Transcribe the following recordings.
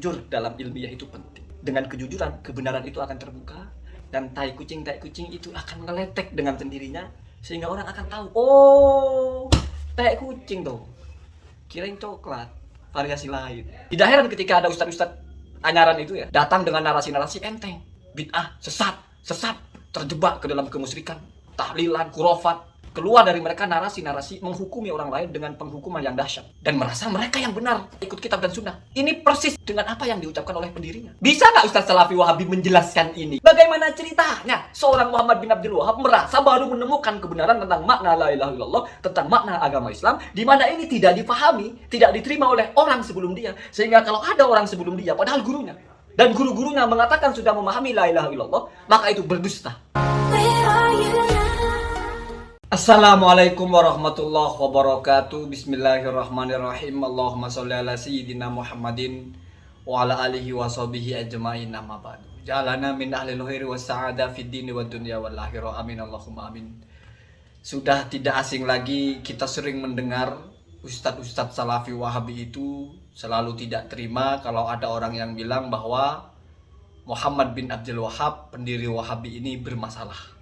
jujur dalam ilmiah itu penting. Dengan kejujuran, kebenaran itu akan terbuka, dan tai kucing itu akan ngeletek dengan sendirinya, sehingga orang akan tahu, oh, tai kucing tuh, kirain coklat, variasi lain. Tidak heran ketika ada ustadz-ustadz anyaran itu ya, datang dengan narasi-narasi enteng, bid'ah, sesat, terjebak ke dalam kemusyrikan, tahlilan, khurafat. Keluar dari mereka narasi-narasi menghukumi orang lain dengan penghukuman yang dahsyat, dan merasa mereka yang benar, ikut kitab dan sunnah. Ini persis dengan apa yang diucapkan oleh pendirinya. Bisa nggak Ustaz Salafi Wahabi menjelaskan ini? Bagaimana ceritanya seorang Muhammad bin Abdul Wahab merasa baru menemukan kebenaran tentang makna la ilaha illallah, tentang makna agama Islam, di mana ini tidak dipahami, tidak diterima oleh orang sebelum dia. Sehingga kalau ada orang sebelum dia, padahal gurunya dan guru-gurunya mengatakan sudah memahami la ilaha illallah, maka itu berdusta. Assalamualaikum warahmatullahi wabarakatuh. Bismillahirrahmanirrahim. Allahumma sholli ala sayyidina Muhammadin wa ala alihi wa sahbihi ajma'in, amma ba'du. Jalana min ahlil khairi was sa'ada fid dini wad dunya wal akhirah. Amin Allahumma amin. Sudah tidak asing lagi kita sering mendengar ustadz-ustadz Salafi Wahabi itu selalu tidak terima kalau ada orang yang bilang bahwa Muhammad bin Abdul Wahab, pendiri Wahabi ini bermasalah.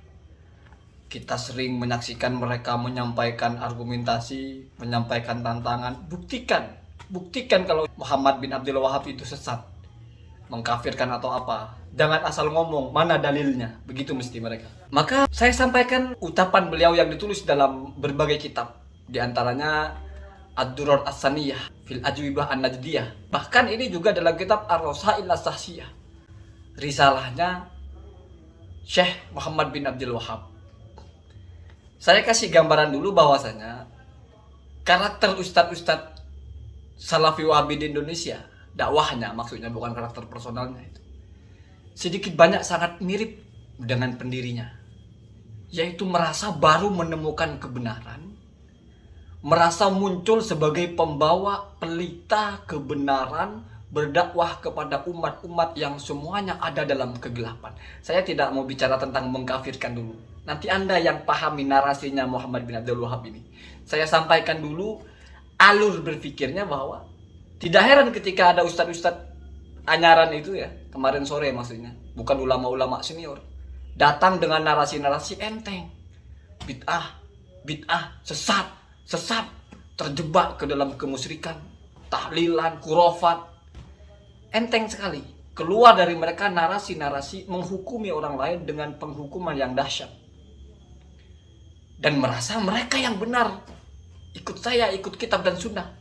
Kita sering menyaksikan mereka menyampaikan argumentasi, menyampaikan tantangan. Buktikan kalau Muhammad bin Abdul Wahab itu sesat, mengkafirkan atau apa. Jangan asal ngomong, mana dalilnya. Begitu mesti mereka. Maka saya sampaikan ucapan beliau yang ditulis dalam berbagai kitab. Di antaranya Ad-Durar As-Saniyah fil Ajwibah An-Najdiyah. Bahkan ini juga dalam kitab Ar-Rasail As-Sahsiyah, risalahnya Syekh Muhammad bin Abdul Wahab. Saya kasih gambaran dulu bahwasanya karakter ustadz-ustadz Salafi Wahabi di Indonesia, dakwahnya maksudnya, bukan karakter personalnya itu, sedikit banyak sangat mirip dengan pendirinya, yaitu merasa baru menemukan kebenaran, merasa muncul sebagai pembawa pelita kebenaran, berdakwah kepada umat-umat yang semuanya ada dalam kegelapan. Saya tidak mau bicara tentang mengkafirkan dulu. Nanti Anda yang pahami narasinya Muhammad bin Abdul Wahab ini. Saya sampaikan dulu alur berpikirnya, bahwa tidak heran ketika ada ustadz-ustadz anyaran itu ya, kemarin sore maksudnya, bukan ulama-ulama senior, datang dengan narasi-narasi enteng, bid'ah, sesat, terjebak ke dalam kemusyrikan, tahlilan, khurafat. Enteng sekali. Keluar dari mereka narasi-narasi menghukumi orang lain dengan penghukuman yang dahsyat, dan merasa mereka yang benar, ikut kitab dan sunnah.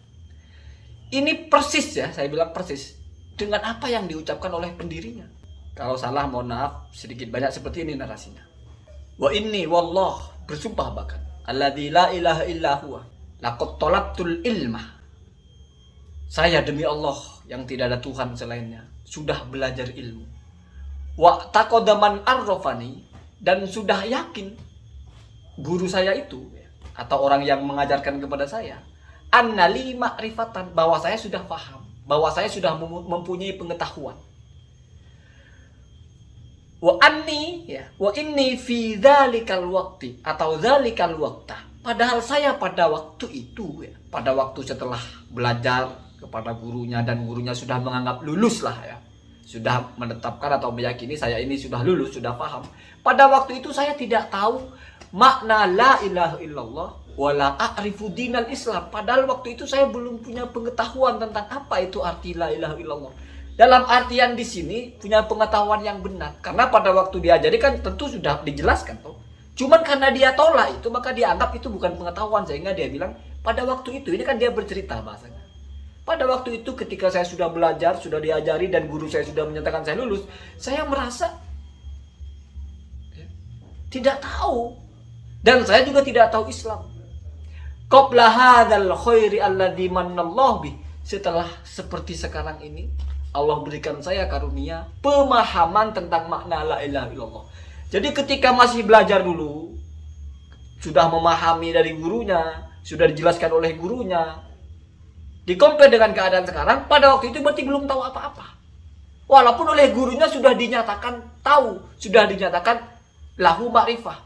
Ini persis ya, saya bilang persis dengan apa yang diucapkan oleh pendirinya. Kalau salah mohon maaf, sedikit banyak seperti ini narasinya. Wa inni wallah, bersumpah bahkan, alladzi la ilaha illa huwa laqad talabtul ilma, saya demi Allah yang tidak ada Tuhan selainnya, sudah belajar ilmu. Wa taqadaman arrafani, dan sudah yakin guru saya itu atau orang yang mengajarkan kepada saya, annali ma'rifatan, bahwa saya sudah paham, bahwa saya sudah mempunyai pengetahuan. Wa inni fi dzalikal waqti, atau dzalikal waqta, padahal saya pada waktu itu ya, pada waktu setelah belajar kepada gurunya, dan gurunya sudah menganggap lulus lah ya, sudah menetapkan atau meyakini saya ini sudah lulus, sudah paham. Pada waktu itu saya tidak tahu makna la ilaha illallah wala a'rifu dinal Islam. Padahal waktu itu saya belum punya pengetahuan tentang apa itu arti la ilaha illallah. Dalam artian di sini punya pengetahuan yang benar, karena pada waktu diajari kan tentu sudah dijelaskan toh. Cuman karena dia tolak itu, maka dia anggap itu bukan pengetahuan, sehingga dia bilang pada waktu itu, ini kan dia bercerita bahasanya, pada waktu itu ketika saya sudah belajar, sudah diajari, dan guru saya sudah menyatakan saya lulus, saya merasa tidak tahu, dan saya juga tidak tahu Islam. Qabla hadzal khairi alladzi manallahu bih, setelah seperti sekarang ini Allah berikan saya karunia pemahaman tentang makna la ilaha illallah. Jadi ketika masih belajar dulu, sudah memahami dari gurunya, sudah dijelaskan oleh gurunya, dikompar dengan keadaan sekarang, pada waktu itu berarti belum tahu apa-apa. Walaupun oleh gurunya sudah dinyatakan tahu, sudah dinyatakan lahu ma'rifah.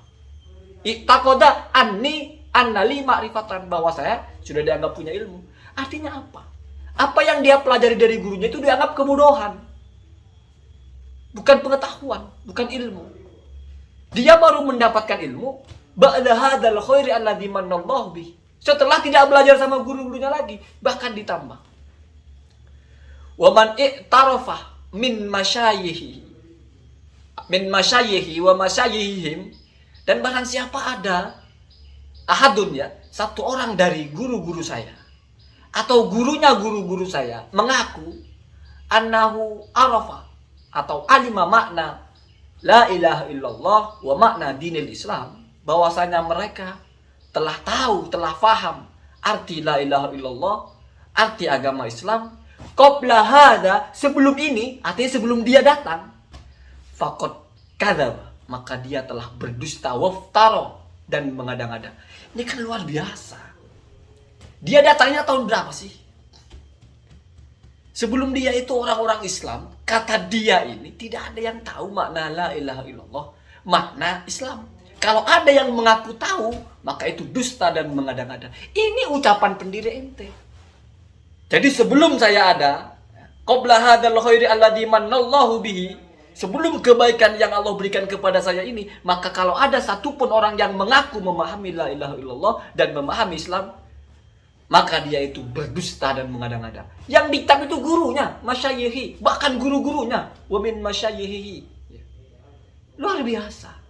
Iqtaqada annali ma'rifatan, bahwa saya sudah dianggap punya ilmu. Artinya apa? Apa yang dia pelajari dari gurunya itu dianggap kebodohan. Bukan pengetahuan, bukan ilmu. Dia baru mendapatkan ilmu ba'da hadzal khairi alladzi manallahu bih. Setelah tidak belajar sama guru-gurunya lagi, bahkan ditambah. Wa man i'tarafa min masyayikhi wa masyayihim, dan barang siapa ada ahadun, ya, satu orang dari guru-guru saya atau gurunya guru-guru saya mengaku annahu arafa atau alima makna la ilaha illallah wa makna dinil Islam, bahwasanya mereka telah tahu, telah faham arti la ilaha illallah, arti agama Islam, qabla hada, sebelum ini, artinya sebelum dia datang, faqad kadzaba, maka dia telah berdusta, waftara, dan mengada-ngada. Ini kan luar biasa. Dia datangnya tahun berapa sih? Sebelum dia itu orang-orang Islam, kata dia ini tidak ada yang tahu makna la ilaha illallah, makna Islam. Kalau ada yang mengaku tahu, maka itu dusta dan mengada-ngada. Ini ucapan pendiri ente. Jadi sebelum saya ada, qabla hadzal khairi alladzi manallahu bihi, sebelum kebaikan yang Allah berikan kepada saya ini, maka kalau ada satupun orang yang mengaku memahami la ilaha illallah dan memahami Islam, maka dia itu berdusta dan mengada-ngada. Yang diktab itu gurunya, masyayikhi, bahkan guru-gurunya, wa min masyayikhi. Luar biasa.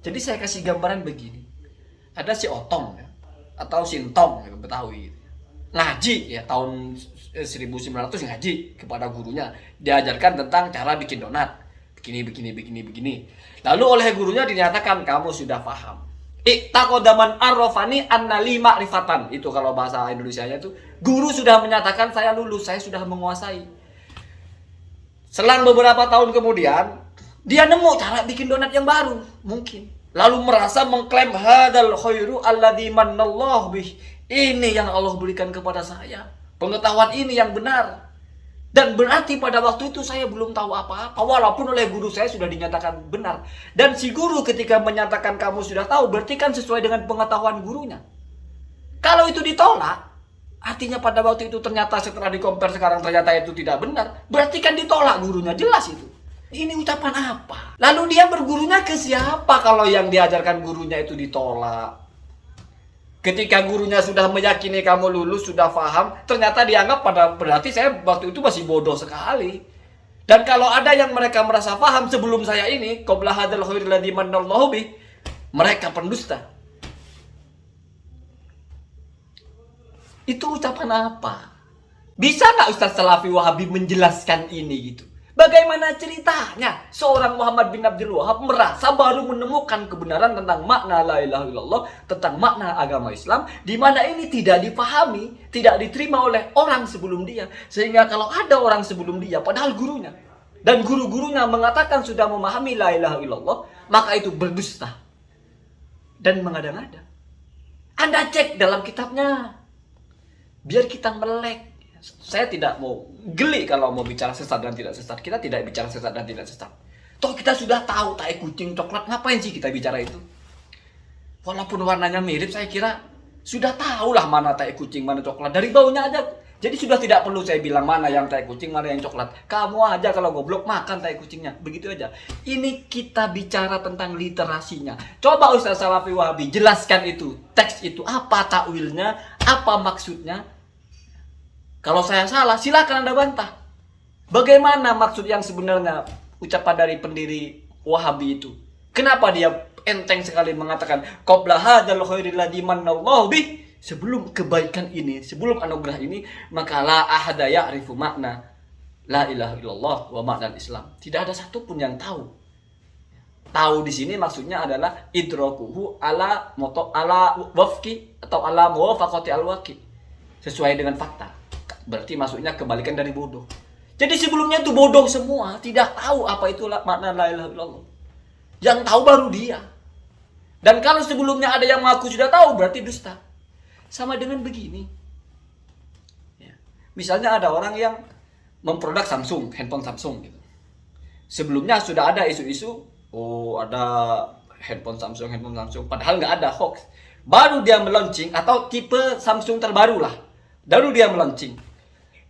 Jadi saya kasih gambaran begini. Ada si Otong, ya, atau si Entong, ya, Betawi. Ngaji, ya, tahun 1900 ngaji kepada gurunya. Diajarkan tentang cara bikin donat. Begini. Lalu oleh gurunya dinyatakan, kamu sudah paham. Iqtaqodaman arrofani annali ma'rifatan. Itu kalau bahasa Indonesianya itu, guru sudah menyatakan saya lulus, saya sudah menguasai. Selang beberapa tahun kemudian, dia nemu cara bikin donat yang baru, mungkin. Lalu merasa mengklaim hadzal khairu alladzi manallahu bih. Ini yang Allah berikan kepada saya. Pengetahuan ini yang benar. Dan berarti pada waktu itu saya belum tahu apa-apa, walaupun oleh guru saya sudah dinyatakan benar. Dan si guru ketika menyatakan kamu sudah tahu, berarti kan sesuai dengan pengetahuan gurunya. Kalau itu ditolak, artinya pada waktu itu ternyata setelah dikompar sekarang ternyata itu tidak benar, berarti kan ditolak gurunya, jelas itu. Ini ucapan apa? Lalu dia bergurunya ke siapa kalau yang diajarkan gurunya itu ditolak? Ketika gurunya sudah meyakini kamu lulus, sudah paham, ternyata dianggap pada berarti saya waktu itu masih bodoh sekali. Dan kalau ada yang mereka merasa paham sebelum saya ini, qabla hadzal khairil ladzi manallahu bih, mereka pendusta. Itu ucapan apa? Bisa nggak Ustaz Salafi Wahabi menjelaskan ini gitu? Bagaimana ceritanya seorang Muhammad bin Abdul Wahab merasa baru menemukan kebenaran tentang makna la ilaha illallah, tentang makna agama Islam, di mana ini tidak dipahami, tidak diterima oleh orang sebelum dia. Sehingga kalau ada orang sebelum dia, padahal gurunya, dan guru-gurunya mengatakan sudah memahami la ilaha illallah, maka itu berdusta dan mengada-ngada. Anda cek dalam kitabnya, biar kita melek. Saya tidak mau geli kalau mau bicara sesat dan tidak sesat. Kita tidak bicara sesat dan tidak sesat. Toh kita sudah tahu tai kucing coklat, ngapain sih kita bicara itu? Walaupun warnanya mirip, saya kira sudah tahulah mana tai kucing, mana coklat. Dari baunya aja. Jadi sudah tidak perlu saya bilang mana yang tai kucing, mana yang coklat. Kamu aja kalau goblok makan tai kucingnya. Begitu aja. Ini kita bicara tentang literasinya. Coba Ustaz Salafi Wahabi jelaskan itu. Teks itu apa takwilnya, apa maksudnya. Kalau saya salah, silakan Anda bantah. Bagaimana maksud yang sebenarnya ucapan dari pendiri Wahabi itu? Kenapa dia enteng sekali mengatakan qabla hadzal khairil ladzi manallahu bih, sebelum kebaikan ini, sebelum anugerah ini, maka la ahada ya'rifu makna la ilaha illallah wa makna Islam. Tidak ada satupun yang tahu. Tahu di sini maksudnya adalah idrakuhu ala wafqi atau ala muwafaqati al-waqi. Sesuai dengan fakta. Berarti maksudnya kebalikan dari bodoh. Jadi sebelumnya itu bodoh semua, tidak tahu apa itu makna la ilaha illallah. Yang tahu baru dia. Dan kalau sebelumnya ada yang mengaku sudah tahu, berarti dusta. Sama dengan begini. Ya. Misalnya ada orang yang memproduk Samsung, handphone Samsung gitu. Sebelumnya sudah ada isu-isu, oh ada handphone Samsung, padahal nggak ada, hoax. Baru dia meluncing atau tipe Samsung terbaru lah. Lalu dia melaunching.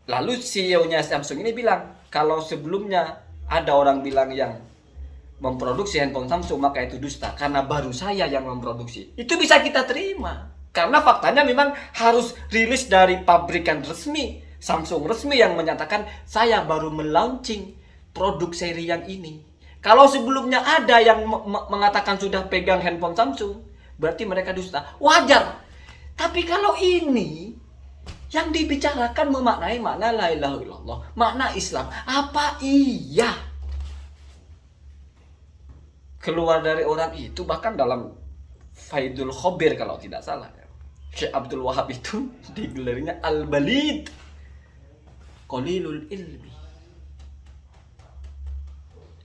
Lalu CEO-nya Samsung ini bilang, kalau sebelumnya ada orang bilang yang memproduksi handphone Samsung maka itu dusta karena baru saya yang memproduksi. Itu bisa kita terima. Karena faktanya memang harus rilis dari pabrikan resmi, Samsung resmi yang menyatakan saya baru melaunching produk seri yang ini. Kalau sebelumnya ada yang mengatakan sudah pegang handphone Samsung, berarti mereka dusta. Wajar. Tapi kalau ini yang dibicarakan memaknai makna la ilaha illallah, makna Islam. Apa iya keluar dari orang itu? Bahkan dalam Faidul Khobir kalau tidak salah, Syekh Abdul Wahab itu digelarinya Al-Balid, Qalilul Ilmi.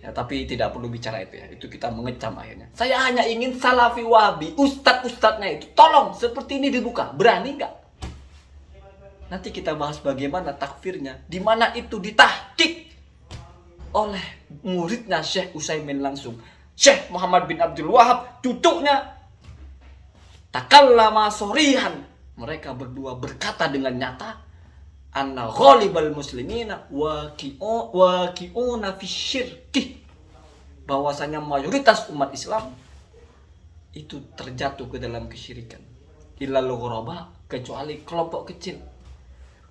Ya, tapi tidak perlu bicara itu ya. Itu kita mengecam akhirnya. Saya hanya ingin Salafi Wahabi, ustadz-ustadznya itu tolong seperti ini dibuka. Berani nggak? Nanti kita bahas bagaimana takfirnya, di mana itu ditahqiq oleh muridnya Syekh Utsaimin langsung. Syekh Muhammad bin Abdul Wahab, cucunya, takallama sorihan. Mereka berdua berkata dengan nyata, anna ghalibal muslimina waqi'una fi syirki, bahwasanya mayoritas umat Islam itu terjatuh ke dalam kesyirikan. Illal ghuraba, kecuali kelompok kecil.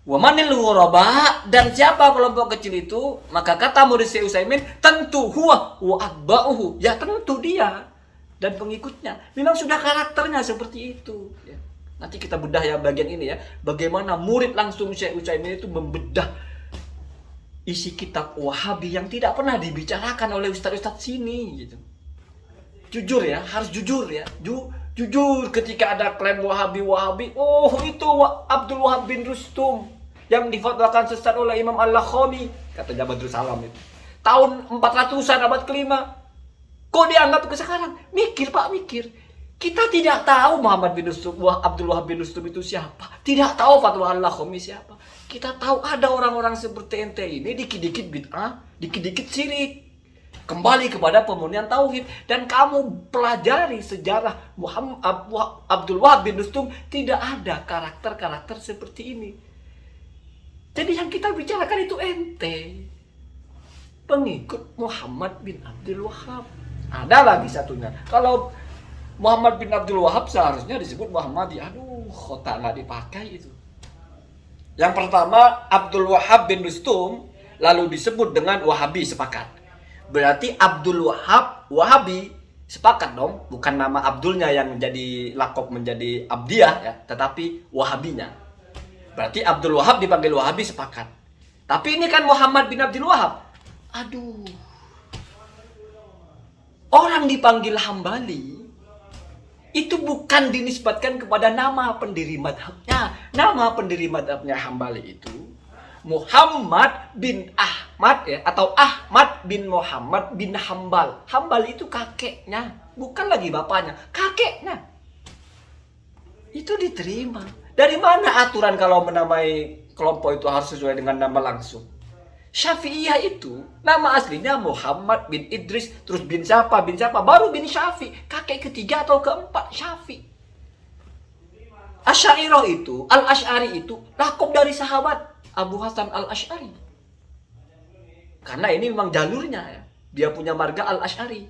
Wa manil ghuraba, dan siapa kelompok kecil itu? Maka kata murid Syekh Utsaimin, tentu huwa wa atba'uhu, ya tentu dia dan pengikutnya. Memang sudah karakternya seperti itu ya. Nanti kita bedah ya bagian ini ya, bagaimana murid langsung Syekh Utsaimin itu membedah isi kitab Wahabi yang tidak pernah dibicarakan oleh ustaz-ustaz sini gitu. Jujur ya, harus jujur ya. Jujur ketika ada klaim Wahabi, oh itu Abdul Wahab bin Rustum yang difatwakan sesat oleh Imam Al-Lakhami, kata Badrus Salam itu. Tahun 400-an abad kelima. Kok dianggap ke sekarang? Mikir Pak, mikir. Kita tidak tahu Muhammad bin Rustum, Abdul Wahab bin Rustum itu siapa. Tidak tahu fatwa Al-Lakhami siapa. Kita tahu ada orang-orang seperti ente ini dikit-dikit bid'ah, dikit-dikit syirik. Kembali kepada pemurnian tauhid. Dan kamu pelajari sejarah Abdul Wahab bin Rustum, tidak ada karakter-karakter seperti ini. Jadi yang kita bicarakan itu ente, pengikut Muhammad bin Abdul Wahab. Ada lagi satunya. Kalau Muhammad bin Abdul Wahab seharusnya disebut Muhammadi. Aduh, kota nggak dipakai itu. Yang pertama Abdul Wahab bin Rustum, lalu disebut dengan Wahabi, sepakat. Berarti Abdul Wahab, Wahabi, sepakat dong. Bukan nama Abdulnya yang menjadi lakop menjadi Abdiyah ya, tetapi Wahabinya. Berarti Abdul Wahab dipanggil Wahabi, sepakat. Tapi ini kan Muhammad bin Abdul Wahab. Aduh. Orang dipanggil Hambali itu bukan dinisbatkan kepada nama pendiri madhabnya. Nama pendiri madhabnya Hambali itu Muhammad bin Ahmad ya, atau Ahmad bin Muhammad bin Hambal. Hambal itu kakeknya, bukan lagi bapaknya, kakeknya. Itu diterima. Dari mana aturan kalau menamai kelompok itu harus sesuai dengan nama langsung? Syafi'iyah itu nama aslinya Muhammad bin Idris, terus bin siapa, baru bin Syafi', kakek ketiga atau keempat Syafi'. Asy'ariyah itu, Al-Asy'ari itu lakop dari sahabat Abu Hasan Al-Asy'ari. Karena ini memang jalurnya ya. Dia punya marga Al-Asy'ari.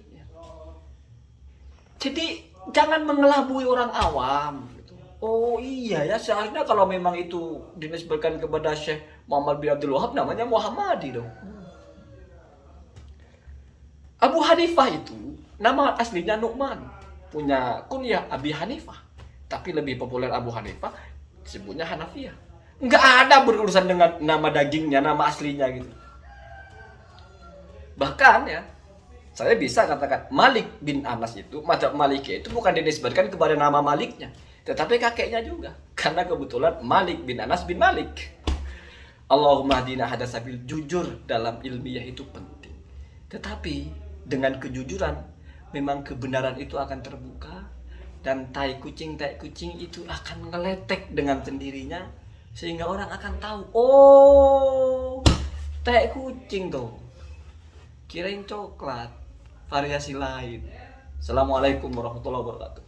Jadi jangan mengelabui orang awam. Oh iya ya, seharusnya kalau memang itu dinisbatkan kepada Syekh Muhammad bin Abdul Wahab, namanya Muhammadi dong. Abu Hanifah itu nama aslinya Nu'man, punya kunyah Abi Hanifah. Tapi lebih populer Abu Hanifah disebutnya Hanafiyah. Nggak ada berurusan dengan nama dagingnya, nama aslinya gitu. Bahkan ya, saya bisa katakan Malik bin Anas itu, mazhab Maliki itu bukan dinisbatkan kepada nama Maliknya, tetapi kakeknya juga. Karena kebetulan Malik bin Anas bin Malik. Allahumma hadina hadasabil, jujur dalam ilmiah itu penting. Tetapi dengan kejujuran memang kebenaran itu akan terbuka, dan tai kucing itu akan ngeletek dengan sendirinya, sehingga orang akan tahu, oh tai kucing tuh, kirain coklat, variasi lain. Assalamualaikum warahmatullahi wabarakatuh.